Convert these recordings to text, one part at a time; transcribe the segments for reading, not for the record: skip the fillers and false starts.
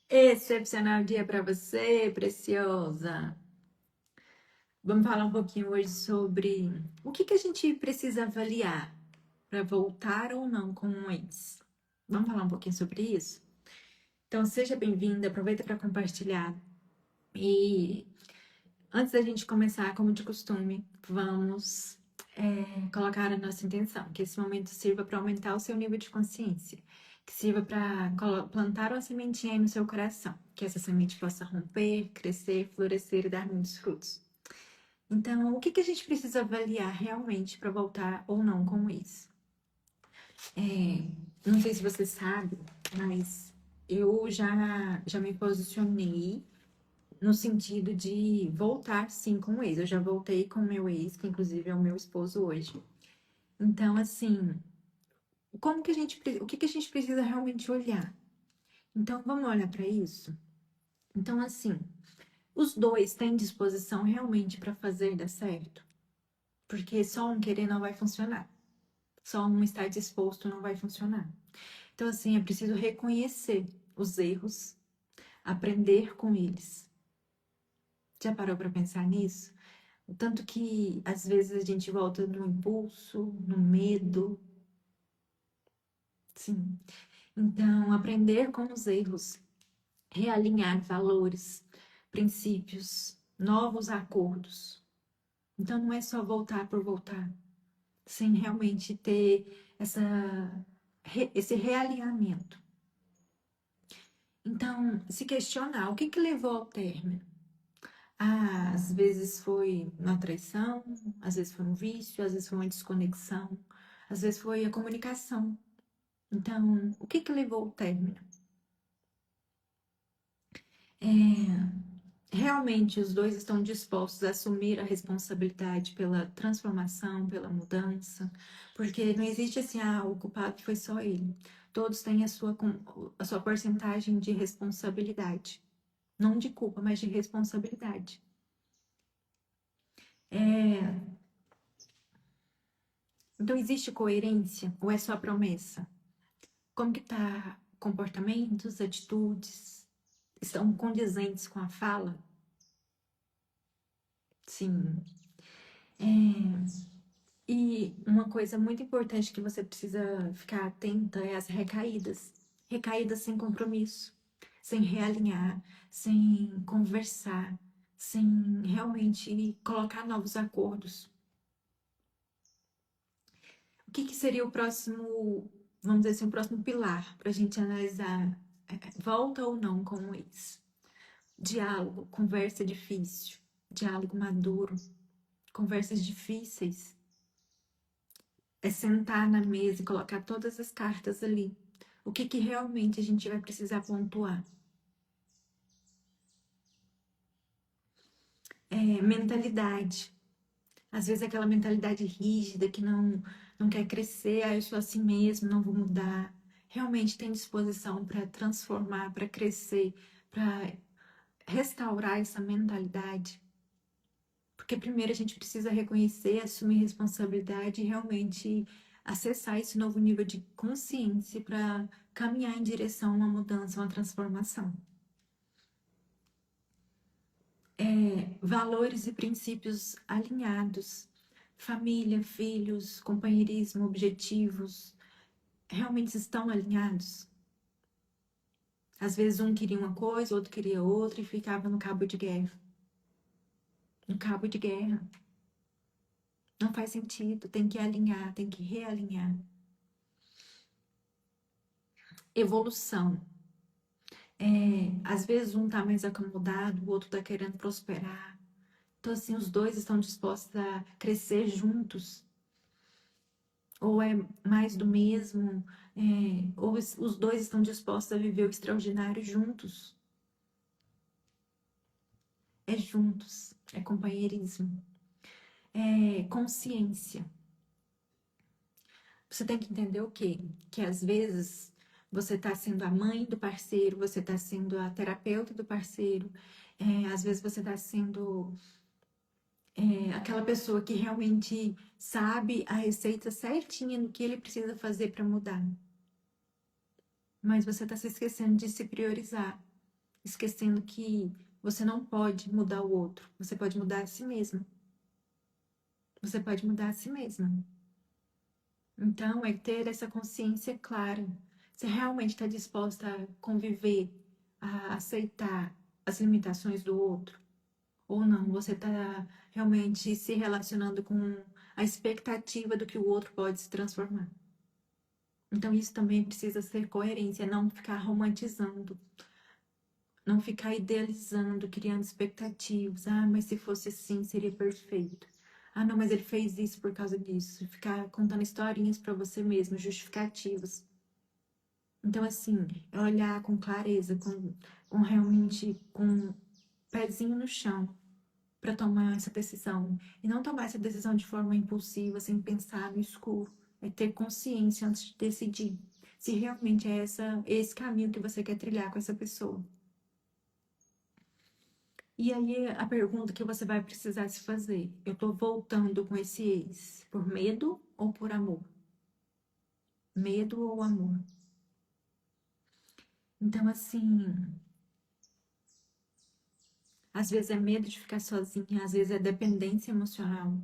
Excepcional dia para você, preciosa. Vamos falar um pouquinho hoje sobre o que a gente precisa avaliar para voltar ou não com um ex. Vamos falar um pouquinho sobre isso? Então, seja bem-vinda, aproveita para compartilhar. E antes da gente começar, como de costume, vamos colocar a nossa intenção, que esse momento sirva para aumentar o seu nível de consciência, que sirva para plantar uma sementinha aí no seu coração, que essa semente possa romper, crescer, florescer e dar muitos frutos. Então, o que a gente precisa avaliar realmente para voltar ou não com isso? Não sei se você sabe, mas eu já me posicionei no sentido de voltar sim com o ex. Eu já voltei com o meu ex, que inclusive é o meu esposo hoje. Então, assim, o que a gente precisa realmente olhar? Então, vamos olhar para isso? Então, assim, os dois têm disposição realmente para fazer dar certo? Porque só um querer não vai funcionar. Só um estar disposto não vai funcionar. Então, assim, é preciso reconhecer os erros, aprender com eles. Já parou para pensar nisso? O tanto que às vezes a gente volta no impulso, no medo. Sim. Então, aprender com os erros, realinhar valores, princípios, novos acordos. Então, não é só voltar por voltar, sem realmente ter esse realinhamento. Então, se questionar o que levou ao término. Ah, às vezes foi uma traição, às vezes foi um vício, às vezes foi uma desconexão, às vezes foi a comunicação. Então, o que levou ao término? Realmente os dois estão dispostos a assumir a responsabilidade pela transformação, pela mudança, porque não existe assim, o culpado foi só ele. Todos têm a sua porcentagem de responsabilidade. Não de culpa, mas de responsabilidade. É, então, existe coerência ou é só promessa? Como que tá comportamentos, atitudes? Estão condizentes com a fala? Sim. E uma coisa muito importante que você precisa ficar atenta é as recaídas. Recaídas sem compromisso, sem realinhar, sem conversar, sem realmente colocar novos acordos. O que seria o próximo, vamos dizer assim, o próximo pilar para a gente analisar volta ou não com o ex? Diálogo, conversa difícil, diálogo maduro, conversas difíceis. É sentar na mesa e colocar todas as cartas ali. O que realmente a gente vai precisar pontuar? Mentalidade. Às vezes aquela mentalidade rígida que não quer crescer, eu sou assim mesmo, não vou mudar. Realmente tem disposição para transformar, para crescer, para restaurar essa mentalidade. Porque primeiro a gente precisa reconhecer, assumir responsabilidade e realmente acessar esse novo nível de consciência para caminhar em direção a uma mudança, uma transformação. Valores e princípios alinhados, família, filhos, companheirismo, objetivos, realmente estão alinhados. Às vezes um queria uma coisa, outro queria outra e ficava no cabo de guerra. No cabo de guerra. Não faz sentido, tem que alinhar, tem que realinhar. Evolução. Às vezes um tá mais acomodado, o outro tá querendo prosperar. Então, assim, os dois estão dispostos a crescer juntos. Ou é mais do mesmo, ou os dois estão dispostos a viver o extraordinário juntos. É juntos, é companheirismo, é consciência. Você tem que entender o quê? Que às vezes você está sendo a mãe do parceiro, você está sendo a terapeuta do parceiro, às vezes você está sendo aquela pessoa que realmente sabe a receita certinha do que ele precisa fazer para mudar. Mas você está se esquecendo de se priorizar. esquecendo que você não pode mudar o outro, você pode mudar a si mesmo. Você pode mudar a si mesmo. Então, é ter essa consciência clara. Você realmente está disposta a conviver, a aceitar as limitações do outro? Ou não? Você está realmente se relacionando com a expectativa do que o outro pode se transformar? Então, isso também precisa ser coerência, não ficar romantizando, não ficar idealizando, criando expectativas. Ah, mas se fosse assim, seria perfeito. Ah, não, mas ele fez isso por causa disso. Ficar contando historinhas para você mesmo, justificativas. Então, assim, é olhar com clareza, com realmente com pezinho no chão para tomar essa decisão. E não tomar essa decisão de forma impulsiva, sem pensar no escuro. É ter consciência antes de decidir se realmente é esse caminho que você quer trilhar com essa pessoa. E aí a pergunta que você vai precisar se fazer: eu tô voltando com esse ex por medo ou por amor? Medo ou amor? Então, assim, às vezes é medo de ficar sozinha, às vezes é dependência emocional,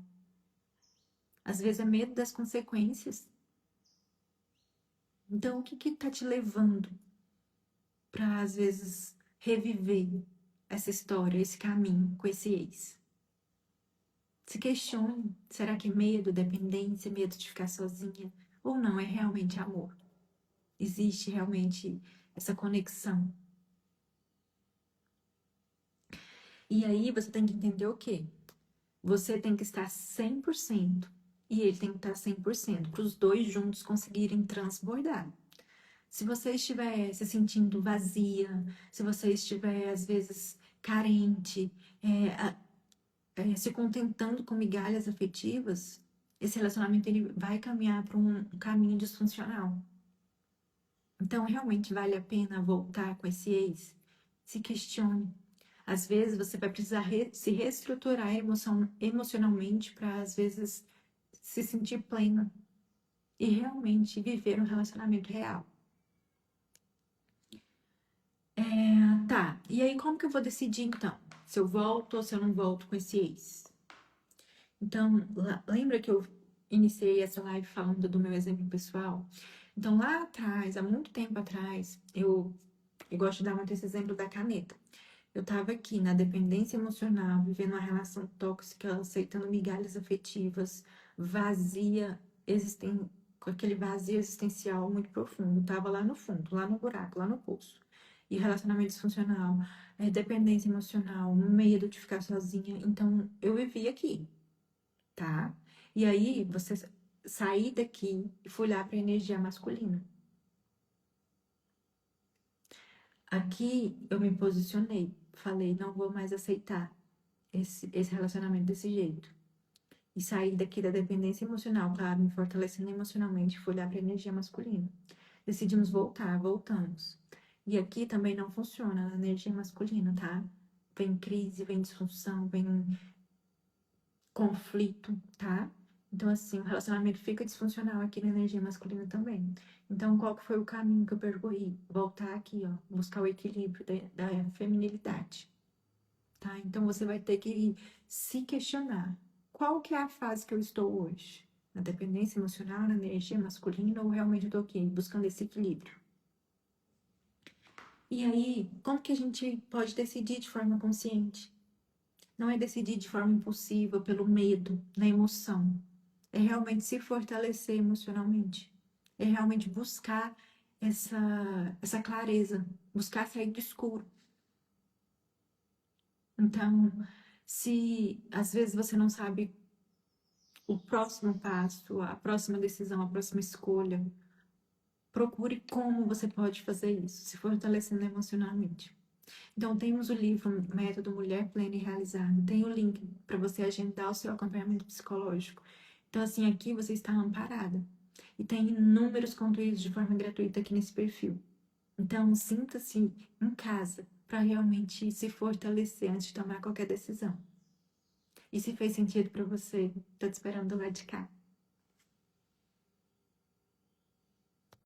às vezes é medo das consequências. Então, o que que tá te levando para, às vezes, reviver essa história, esse caminho com esse ex? Se questione, será que é medo, dependência, medo de ficar sozinha? Ou não, é realmente amor? Existe realmente essa conexão? E aí você tem que entender o quê? Você tem que estar 100% e ele tem que estar 100% para os dois juntos conseguirem transbordar. Se você estiver se sentindo vazia, se você estiver, às vezes, carente, se contentando com migalhas afetivas, esse relacionamento ele vai caminhar para um caminho disfuncional. Então, realmente vale a pena voltar com esse ex? Se questione. Às vezes, você vai precisar se reestruturar emocionalmente para, às vezes, se sentir plena e realmente viver um relacionamento real. Tá, e aí como que eu vou decidir então? Se eu volto ou se eu não volto com esse ex? Então, lembra que eu iniciei essa live falando do meu exemplo pessoal? Então, lá atrás, há muito tempo atrás, eu gosto de dar muito esse exemplo da caneta. Eu tava aqui na dependência emocional, vivendo uma relação tóxica, aceitando migalhas afetivas, vazia, com aquele vazio existencial muito profundo. Tava lá no fundo, lá no buraco, lá no poço. E relacionamento disfuncional, dependência emocional, medo de ficar sozinha. Então, eu vivi aqui, tá? E aí, você sair daqui e fui lá para a energia masculina. Aqui eu me posicionei, falei, não vou mais aceitar esse relacionamento desse jeito. E sair daqui da dependência emocional, claro, me fortalecendo emocionalmente, fui olhar para a energia masculina. Decidimos voltar, voltamos. E aqui também não funciona a energia masculina, tá? Vem crise, vem disfunção, vem conflito, tá? Então, assim, o relacionamento fica disfuncional aqui na energia masculina também. Então, qual que foi o caminho que eu percorri? Voltar aqui, ó, buscar o equilíbrio da feminilidade, tá? Então, você vai ter que se questionar. Qual que é a fase que eu estou hoje? Na dependência emocional, na energia masculina, ou realmente eu tô aqui buscando esse equilíbrio? E aí, como que a gente pode decidir de forma consciente? Não é decidir de forma impulsiva, pelo medo, na emoção. É realmente se fortalecer emocionalmente. É realmente buscar essa clareza, buscar sair do escuro. Então, se às vezes você não sabe o próximo passo, a próxima decisão, a próxima escolha, procure como você pode fazer isso, se fortalecendo emocionalmente. Então, temos o livro Método Mulher Plena e Realizada. Tem o link para você agendar o seu acompanhamento psicológico. Então, assim, aqui você está amparada. E tem inúmeros conteúdos de forma gratuita aqui nesse perfil. Então, sinta-se em casa para realmente se fortalecer antes de tomar qualquer decisão. E se fez sentido para você, tô te esperando do lado de cá.